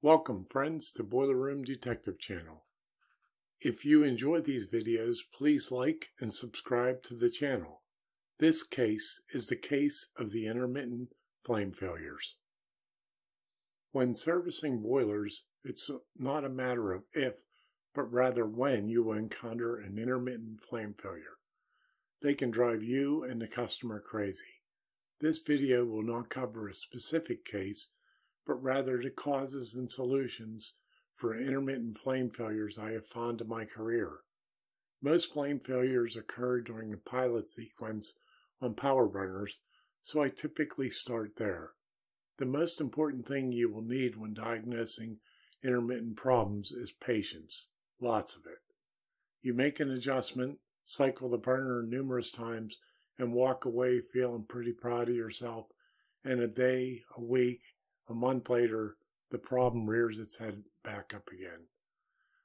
Welcome, friends, to Boiler Room Detective Channel. If you enjoy these videos, please like and subscribe to the channel. This case is the case of the intermittent flame failures. When servicing boilers, it's not a matter of if, but rather when you will encounter an intermittent flame failure. They can drive you and the customer crazy. This video will not cover a specific case, but rather the causes and solutions for intermittent flame failures I have found in my career. Most flame failures occur during a pilot sequence on power burners, so I typically start there. The most important thing you will need when diagnosing intermittent problems is patience, lots of it. You make an adjustment, cycle the burner numerous times, and walk away feeling pretty proud of yourself, and a day, a week, a month later, the problem rears its head back up again.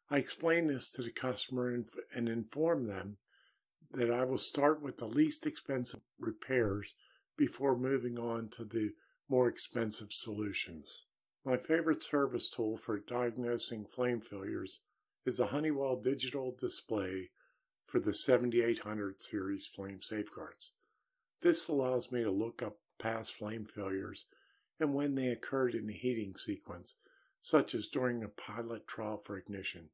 I explain this to the customer and inform them that I will start with the least expensive repairs before moving on to the more expensive solutions. My favorite service tool for diagnosing flame failures is the Honeywell digital display for the 7800 series flame safeguards. This allows me to look up past flame failures and when they occurred in the heating sequence, such as during a pilot trial for ignition.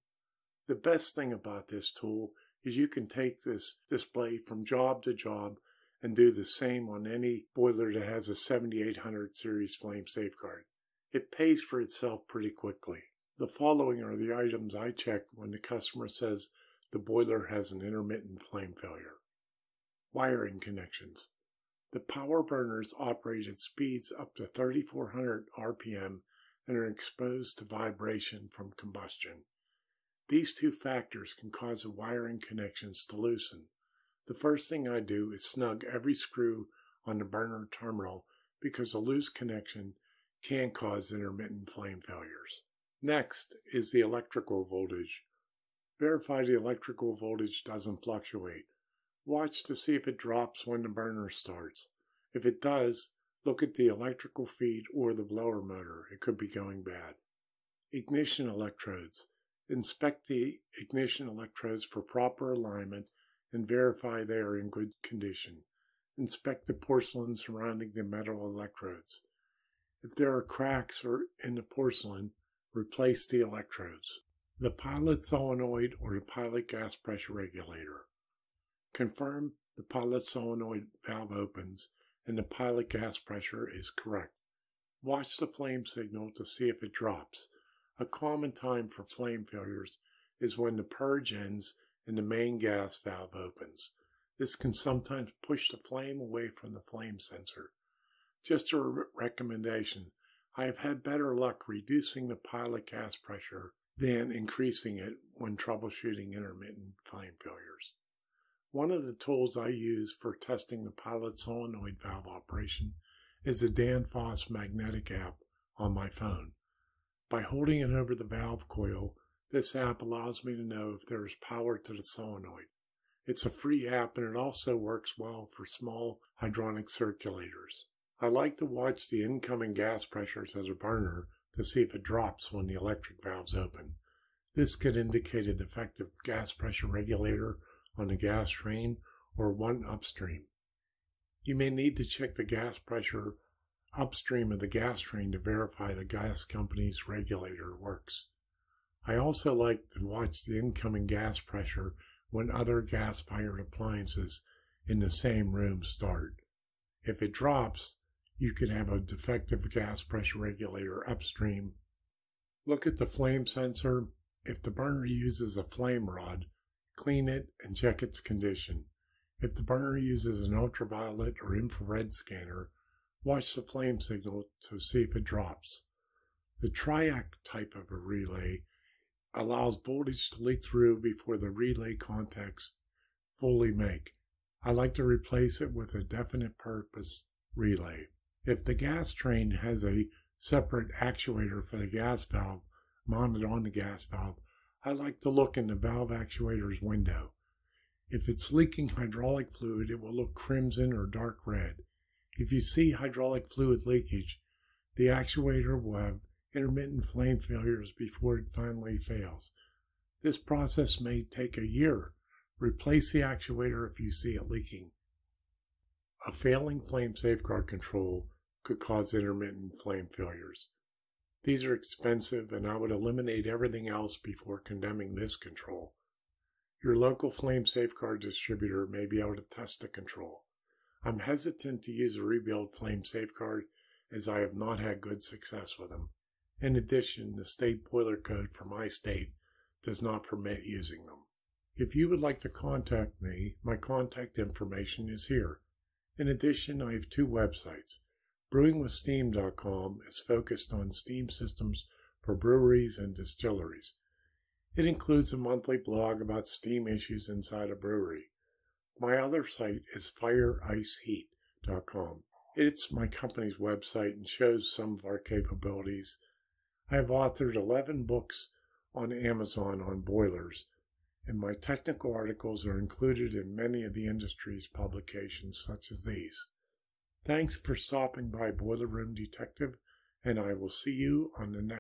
The best thing about this tool is you can take this display from job to job and do the same on any boiler that has a 7800 series flame safeguard. It pays for itself pretty quickly. The following are the items I check when the customer says the boiler has an intermittent flame failure. Wiring connections. The power burners operate at speeds up to 3,400 RPM and are exposed to vibration from combustion. These two factors can cause the wiring connections to loosen. The first thing I do is snug every screw on the burner terminal because a loose connection can cause intermittent flame failures. Next is the electrical voltage. Verify the electrical voltage doesn't fluctuate. Watch to see if it drops when the burner starts. If it does, look at the electrical feed or the blower motor. It could be going bad. Ignition electrodes. Inspect the ignition electrodes for proper alignment and verify they are in good condition. Inspect the porcelain surrounding the metal electrodes. If there are cracks in the porcelain, replace the electrodes. The pilot solenoid or the pilot gas pressure regulator. Confirm the pilot solenoid valve opens and the pilot gas pressure is correct. Watch the flame signal to see if it drops. A common time for flame failures is when the purge ends and the main gas valve opens. This can sometimes push the flame away from the flame sensor. Just a recommendation, I have had better luck reducing the pilot gas pressure than increasing it when troubleshooting intermittent flame failures. One of the tools I use for testing the pilot solenoid valve operation is the Danfoss magnetic app on my phone. By holding it over the valve coil, this app allows me to know if there is power to the solenoid. It's a free app and it also works well for small hydronic circulators. I like to watch the incoming gas pressures of the burner to see if it drops when the electric valves open. This could indicate a defective gas pressure regulator on the gas train or one upstream. You may need to check the gas pressure upstream of the gas train to verify the gas company's regulator works. I also like to watch the incoming gas pressure when other gas-fired appliances in the same room start. If it drops, you could have a defective gas pressure regulator upstream. Look at the flame sensor. If the burner uses a flame rod, clean it and check its condition. If the burner uses an ultraviolet or infrared scanner, watch the flame signal to see if it drops. The triac type of a relay allows voltage to leak through before the relay contacts fully make. I like to replace it with a definite purpose relay. If the gas train has a separate actuator for the gas valve mounted on the gas valve, I like to look in the valve actuator's window. If it's leaking hydraulic fluid, it will look crimson or dark red. If you see hydraulic fluid leakage, the actuator will have intermittent flame failures before it finally fails. This process may take a year. Replace the actuator if you see it leaking. A failing flame safeguard control could cause intermittent flame failures. These are expensive, and I would eliminate everything else before condemning this control. Your local flame safeguard distributor may be able to test the control. I'm hesitant to use a rebuild flame safeguard as I have not had good success with them. In addition, the state boiler code for my state does not permit using them. If you would like to contact me, my contact information is here. In addition, I have two websites. BrewingWithSteam.com is focused on steam systems for breweries and distilleries. It includes a monthly blog about steam issues inside a brewery. My other site is FireIceHeat.com. It's my company's website and shows some of our capabilities. I have authored 11 books on Amazon on boilers, and my technical articles are included in many of the industry's publications such as these. Thanks for stopping by Boiler Room Detective, and I will see you on the next